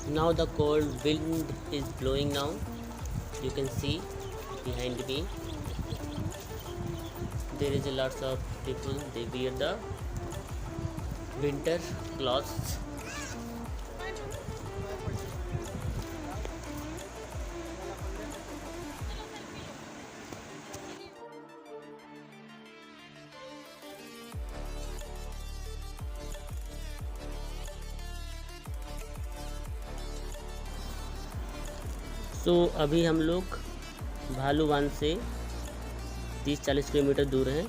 Now the cold wind is blowing now. You can see behind me there is a lots of people. They wear the winter clothes. तो अभी हम लोग भालूवान से 30-40 kilometre दूर हैं।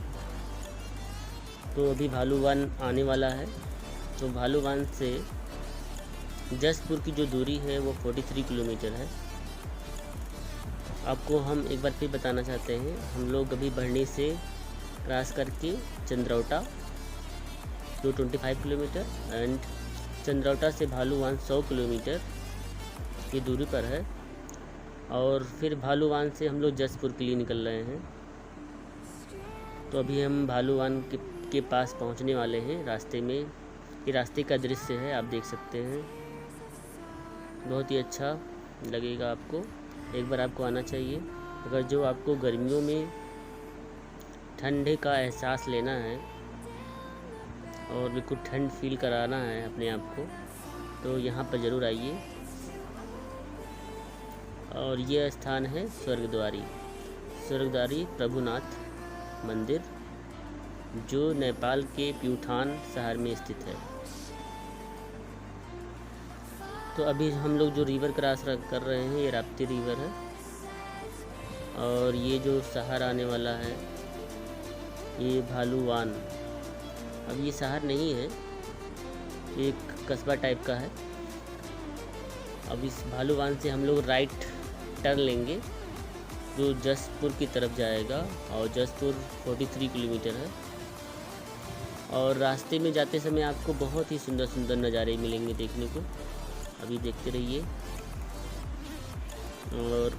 तो अभी भालूवान आने वाला है। तो भालूवान से जसपुर की जो दूरी है वो 43 किलोमीटर है। आपको हम एक बार फिर बताना चाहते हैं, हम लोग अभी बढ़नी से क्रॉस करके चंद्रौटा जो 25 किलोमीटर एंड चंद्रौटा से भालूवान 100 किलोमीटर की दूरी पर है। और फिर भालूवान से हम लोग जसपुर के लिए निकल रहे हैं। तो अभी हम भालूवान के पास पहुंचने वाले हैं। रास्ते में ये रास्ते का दृश्य है, आप देख सकते हैं। बहुत ही अच्छा लगेगा आपको, एक बार आपको आना चाहिए। अगर जो आपको गर्मियों में ठंडे का एहसास लेना है और बिल्कुल ठंड फील कराना है अपने आप को, तो यहाँ पर ज़रूर आइए। और यह स्थान है स्वर्गद्वारी प्रभुनाथ मंदिर, जो नेपाल के प्यूठान शहर में स्थित है। तो अभी हम लोग जो रिवर क्रॉस कर रहे हैं ये राप्ती रिवर है। और ये जो शहर आने वाला है ये भालूवान। अब ये शहर नहीं है, एक कस्बा टाइप का है। अब इस भालूवान से हम लोग राइट टर्न लेंगे जो जसपुर की तरफ जाएगा। और जसपुर 43 किलोमीटर है। और रास्ते में जाते समय आपको बहुत ही सुंदर सुंदर नज़ारे मिलेंगे देखने को। अभी देखते रहिए। और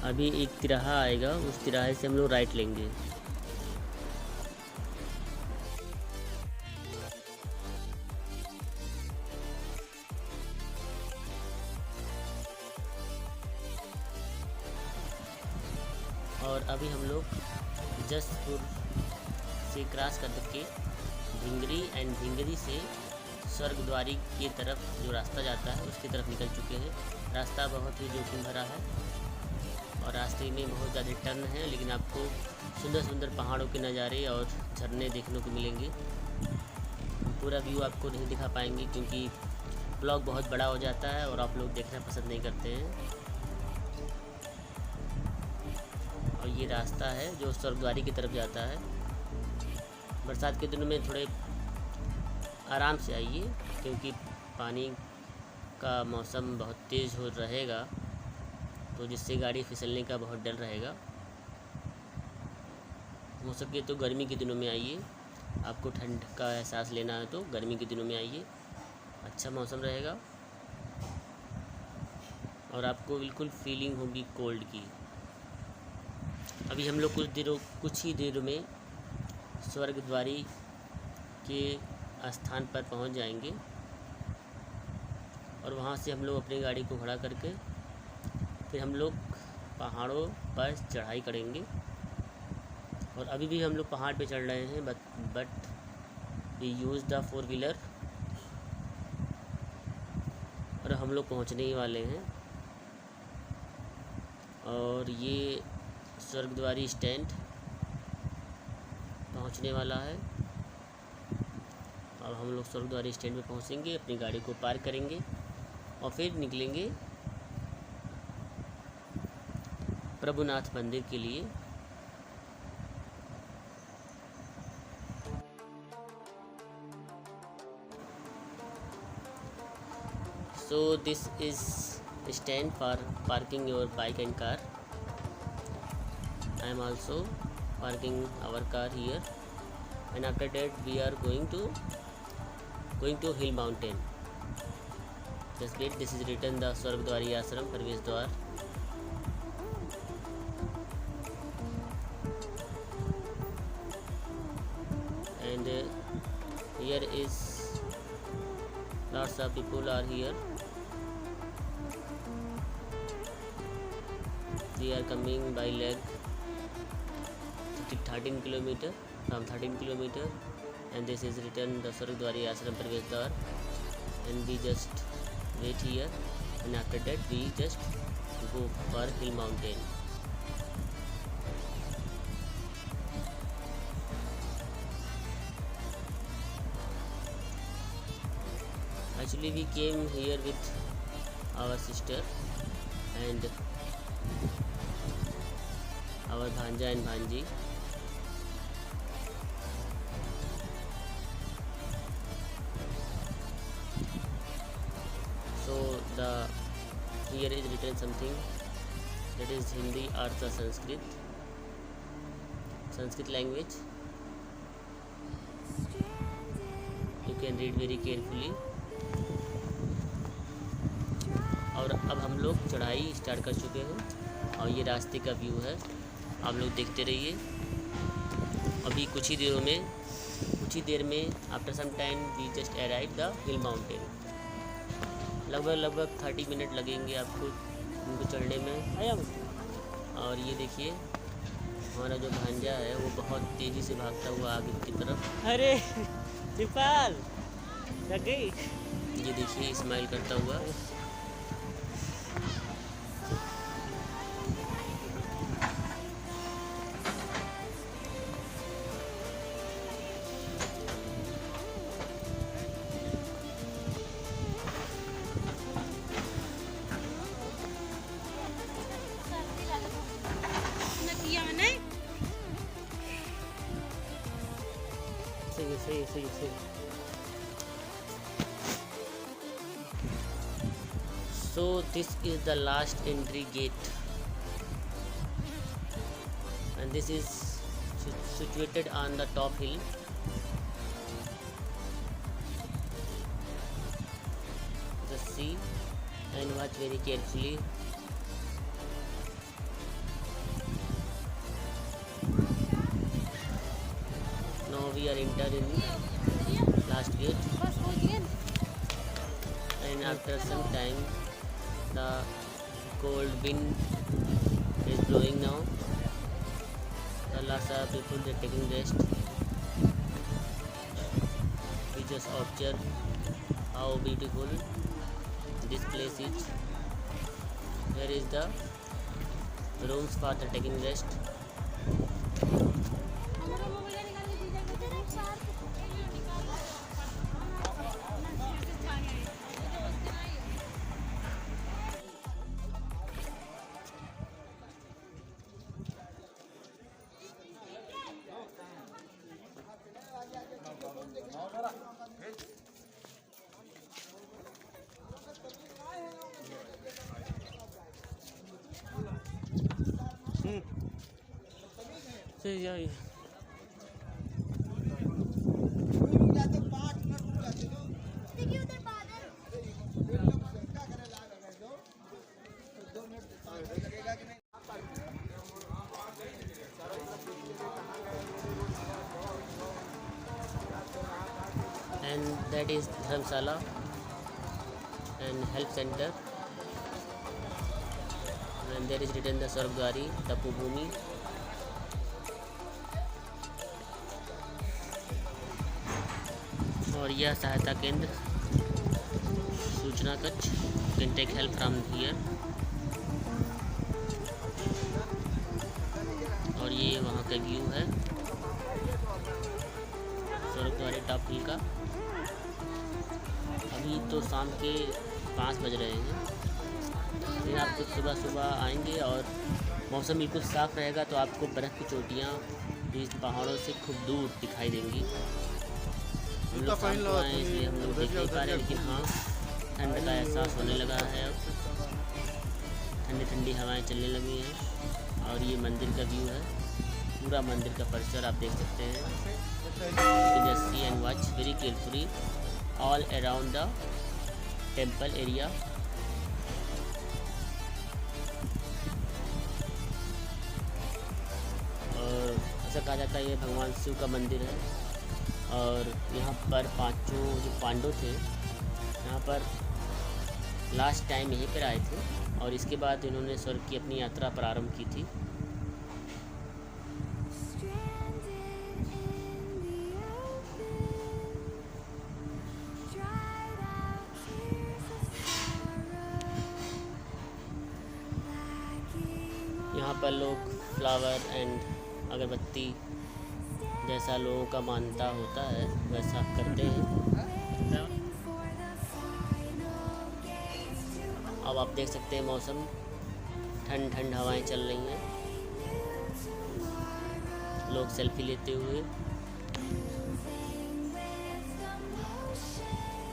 अभी एक तिराहा आएगा, उस तिराहे से हम लोग राइट लेंगे। और अभी हम लोग जसपुर से क्रॉस करके भिंगरी एंड भिंगरी से स्वर्गद्वारी की तरफ जो रास्ता जाता है उसकी तरफ निकल चुके हैं। रास्ता बहुत ही जोखिम भरा है और रास्ते में बहुत ज़्यादा टर्न है, लेकिन आपको सुंदर सुंदर पहाड़ों के नज़ारे और झरने देखने को मिलेंगे। पूरा व्यू आपको नहीं दिखा पाएंगे क्योंकि ब्लॉग बहुत बड़ा हो जाता है और आप लोग देखना पसंद नहीं करते हैं। और ये रास्ता है जो स्वर्गद्वारी की तरफ जाता है। बरसात के दिनों में थोड़े आराम से आइए क्योंकि पानी का मौसम बहुत तेज़ हो रहेगा, तो जिससे गाड़ी फिसलने का बहुत डर रहेगा। हो सके तो गर्मी के दिनों में आइए। आपको ठंड का एहसास लेना है तो गर्मी के दिनों में आइए, अच्छा मौसम रहेगा और आपको बिल्कुल फीलिंग होगी कोल्ड की। अभी हम लोग कुछ ही देर में स्वर्गद्वारी के स्थान पर पहुंच जाएंगे और वहां से हम लोग अपनी गाड़ी को खड़ा करके फिर हम लोग पहाड़ों पर चढ़ाई करेंगे। और अभी भी हम लोग पहाड़ पे चढ़ रहे हैं, but we use the 4 wheeler. और हम लोग पहुंचने ही वाले हैं। और ये स्वर्गद्वारी स्टैंड पहुंचने वाला है। अब हम लोग स्वर्गद्वारी स्टैंड पे पहुंचेंगे, अपनी गाड़ी को पार्क करेंगे और फिर निकलेंगे प्रभुनाथ मंदिर के लिए। So this is stand for parking your bike and car. I am also parking our car here, and after that we are going to Hill Mountain. Just wait, this is written the Swargdwari Ashram Parvesh Dwar. And here is lots lots of people are here. They are coming by leg 13 kilometer from 13 kilometer, and this is written the Swargdwari Ashram Pravesh Dar, and we just wait here, and after that we just go for hill mountain. Actually we came here with our sister and our bhanja and bhanji. So the here is written something that is Hindi Artha Sanskrit language. You can read very carefully. और अब हम लोग चढ़ाई start कर चुके हैं और ये रास्ते का व्यू है, आप लोग देखते रहिए। अभी कुछ ही देर में after some time we just arrive the hill mountain. लगभग 30 मिनट लगेंगे आपको उनको चढ़ने में। और ये देखिए हमारा जो भांजा है वो बहुत तेज़ी से भागता हुआ आगे की तरफ। अरे दीपाल लग गई। ये देखिए स्माइल करता हुआ। सही। So this is the last entry gate, and this is situated on the top hill. Just see and watch very carefully. Now we are entering last gate, and after some time the cold wind is blowing now. The lots of people are taking rest. We just observe how beautiful this place is. Here is the rooms for the taking rest. सही है। And that is Dharamsala and health center, and there is written the Swargdwari Tapubhumi. और यह सहायता केंद्र सूचना कक्ष, can take help from here. और ये वहाँ का व्यू है स्वर्गद्वारी टॉप हिल का। अभी तो शाम के 5 बज रहे हैं, लेकिन आप कुछ सुबह आएंगे और मौसम बिल्कुल साफ़ रहेगा तो आपको बर्फ़ की चोटियाँ इस पहाड़ों से खूब दूर दिखाई देंगी। हम लोग शाम को आए इसलिए हम लोग देख नहीं पा रहे, लेकिन हाँ ठंड का एहसास होने लगा है। अब ठंडी हवाएं चलने लगी हैं। और ये मंदिर का व्यू है, पूरा मंदिर का परिसर आप देख सकते हैं। Just see and watch very carefully all around the temple area. और ऐसा कहा जाता है ये भगवान शिव का मंदिर है। और यहाँ पर 5 जो पांडव थे, यहाँ पर लास्ट टाइम यहीं पर आए थे और इसके बाद इन्होंने स्वर्ग की अपनी यात्रा प्रारंभ की थी। यहाँ पर लोग फ्लावर एंड अगरबत्ती जैसा लोगों का मान्यता होता है वैसा करते हैं। अब आप देख सकते हैं मौसम ठंड ठंड हवाएं चल रही हैं, लोग सेल्फी लेते हुए।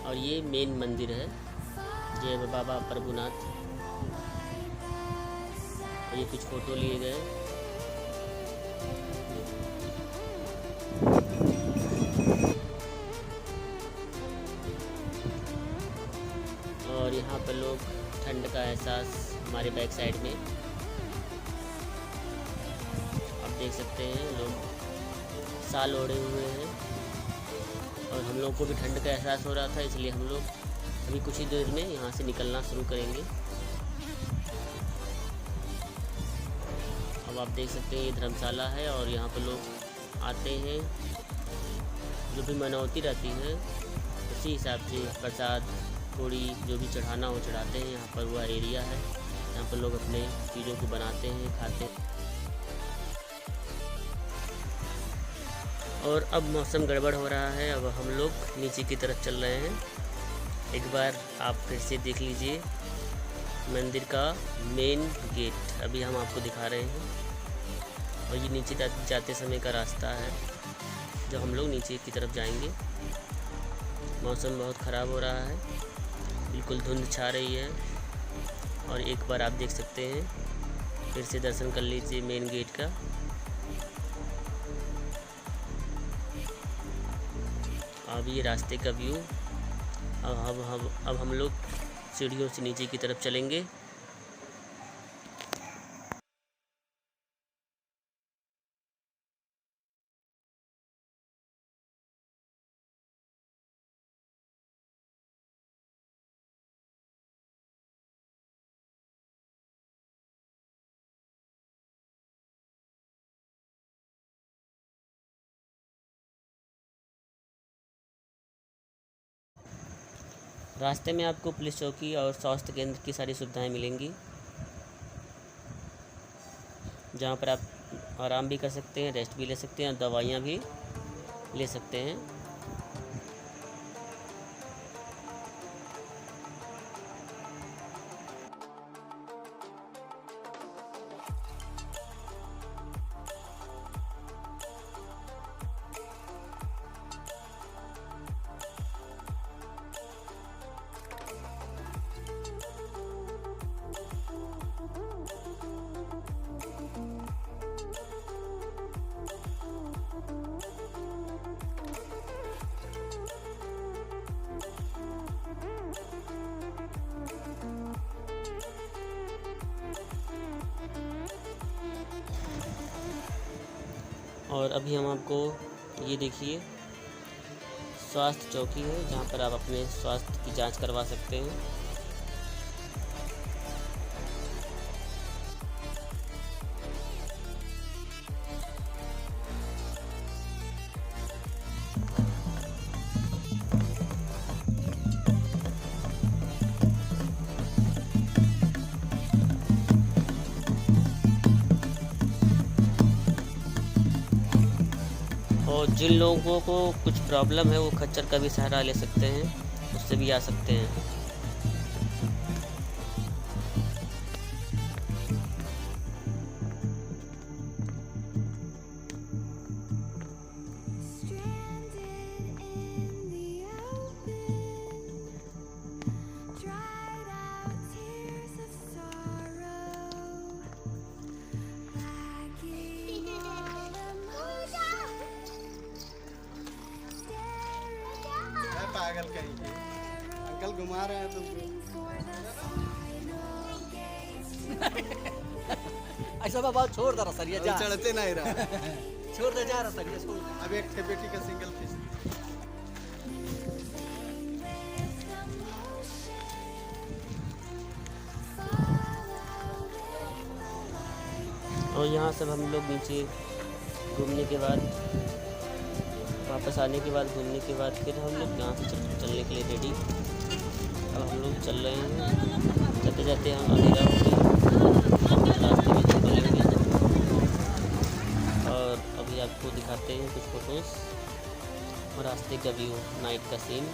और ये मेन मंदिर है जय बाबा प्रभुनाथ। ये कुछ फ़ोटो लिए गए। और यहाँ पर लोग ठंड का एहसास हमारे बैक साइड में आप देख सकते हैं, लोग साल ओढ़े हुए हैं और हम लोग को भी ठंड का एहसास हो रहा था, इसलिए हम लोग अभी कुछ ही देर में यहाँ से निकलना शुरू करेंगे। अब आप देख सकते हैं ये धर्मशाला है और यहाँ पर लोग आते हैं, जो भी मनौती रहती है उसी हिसाब से प्रसाद पूड़ी जो भी चढ़ाना हो चढ़ाते हैं। यहाँ पर वह एरिया है, यहाँ पर लोग अपने चीज़ों को बनाते हैं, खाते हैं। और अब मौसम गड़बड़ हो रहा है, अब हम लोग नीचे की तरफ चल रहे हैं। एक बार आप फिर से देख लीजिए मंदिर का मेन गेट, अभी हम आपको दिखा रहे हैं। और ये नीचे जाते समय का रास्ता है जो हम लोग नीचे की तरफ जाएंगे। मौसम बहुत ख़राब हो रहा है, बिल्कुल धुंध छा रही है। और एक बार आप देख सकते हैं, फिर से दर्शन कर लीजिए मेन गेट का। अब ये रास्ते का व्यू। अब हम लोग सीढ़ियों से नीचे की तरफ चलेंगे। रास्ते में आपको पुलिस चौकी और स्वास्थ्य केंद्र की सारी सुविधाएं मिलेंगी, जहां पर आप आराम भी कर सकते हैं, रेस्ट भी ले सकते हैं और दवाइयां भी ले सकते हैं। और अभी हम आपको ये देखिए स्वास्थ्य चौकी है, जहाँ पर आप अपने स्वास्थ्य की जांच करवा सकते हैं। और जिन लोगों को कुछ प्रॉब्लम है वो खच्चर का भी सहारा ले सकते हैं, उससे भी आ सकते हैं। पागल कहीं के अंकल घुमा रहे हैं तुमको। ऐसा बाबा छोड़ दे रहा सरिया जा, चढ़ते नहीं रहा। छोड़ दे जा रहा सरिया छोड़। अब एक थे बेटी का सिंगल पीस। और यहाँ सब हम लोग नीचे घूमने के बाद, वापस आने के बाद, घूमने के बाद फिर हम लोग यहाँ से चलने के लिए रेडी। अब हम लोग चल रहे हैं, जाते जाते हम अंधेरा हो गया, रास्ते में चल लेंगे। और अभी आपको दिखाते हैं कुछ फ़ोटोज़ और रास्ते का व्यू, नाइट का सीन।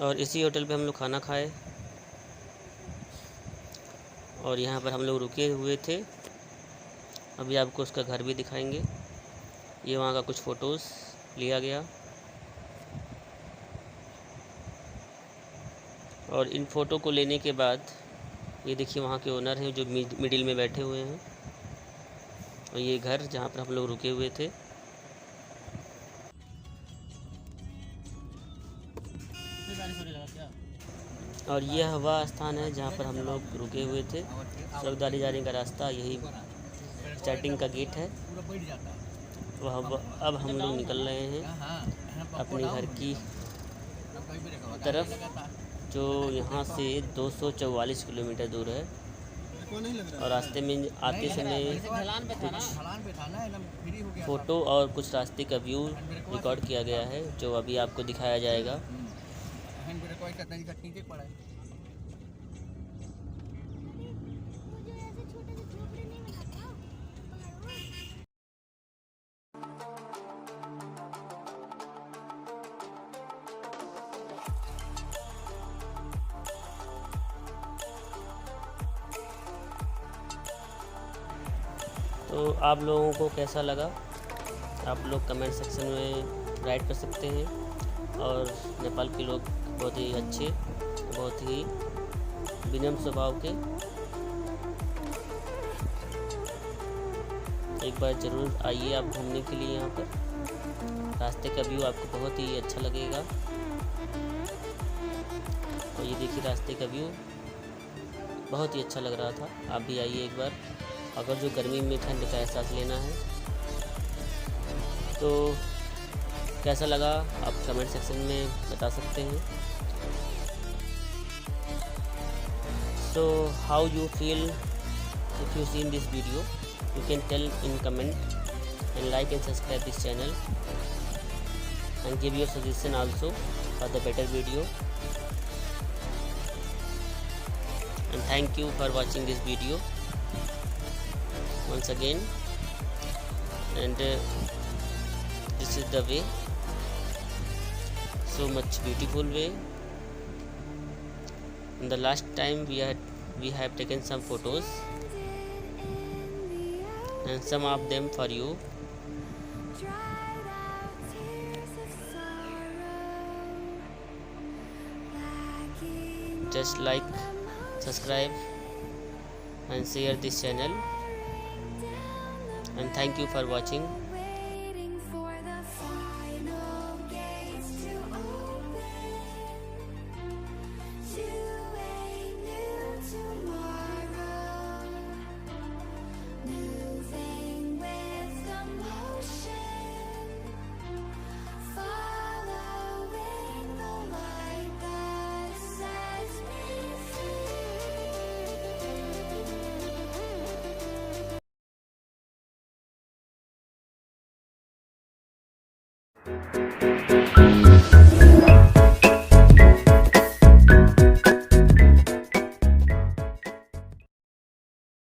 और इसी होटल पे हम लोग खाना खाए और यहाँ पर हम लोग रुके हुए थे। अभी आपको उसका घर भी दिखाएंगे। ये वहाँ का कुछ फ़ोटोज़ लिया गया और इन फ़ोटो को लेने के बाद ये देखिए वहाँ के ओनर हैं जो मिडिल में बैठे हुए हैं, और ये घर जहाँ पर हम लोग रुके हुए थे। और यह वह स्थान है जहाँ पर हम लोग रुके हुए थे। चौकदारी जाने का रास्ता, यही स्टार्टिंग का गेट है। अब हम लोग निकल रहे हैं अपने घर की तरफ, जो यहाँ से 244 किलोमीटर दूर है। और रास्ते में आते समय कुछ फ़ोटो और कुछ रास्ते का व्यू रिकॉर्ड किया गया है, जो अभी आपको दिखाया जाएगा। तो आप लोगों को कैसा लगा, आप लोग कमेंट सेक्शन में राइट कर सकते हैं। और नेपाल के लोग बहुत ही अच्छे, बहुत ही विनम्र स्वभाव के। एक बार ज़रूर आइए आप घूमने के लिए यहाँ पर। रास्ते का व्यू आपको बहुत ही अच्छा लगेगा। और ये देखिए रास्ते का व्यू बहुत ही अच्छा लग रहा था। आप भी आइए एक बार, अगर जो गर्मी में ठंड का एहसास लेना है। तो कैसा लगा आप कमेंट सेक्शन में बता सकते हैं। So how you feel if you seen this video, you can tell in comment and like and subscribe this channel and give your suggestion also for the better video. And thank you for watching this video once again, and this is the way, so much beautiful way. In the last time we have taken some photos and some of them for you. Just like, subscribe and share this channel. And thank you for watching. है।